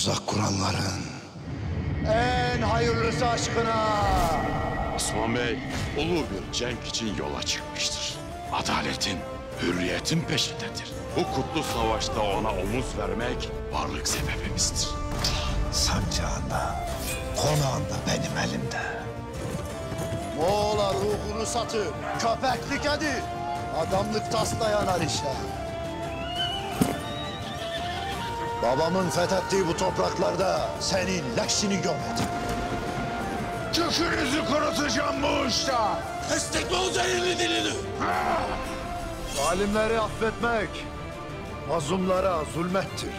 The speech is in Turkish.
tuzak kuranların en hayırlısı aşkına. Osman Bey, ulu bir cenk için yola çıkmıştır. Adaletin, hürriyetin peşindedir. Bu kutlu savaşta ona omuz vermek varlık sebebimizdir. Sancağında, konağında benim elimde. Moğol'a ruhunu satıp köpeklik edip adamlık taslayan Alişe. Babamın fethettiği bu topraklarda senin leşini gömedim. Kökünüzü kurutacağım bu uçta. Destekle o zehirli dilini. Zalimleri affetmek mazlumlara zulmettir.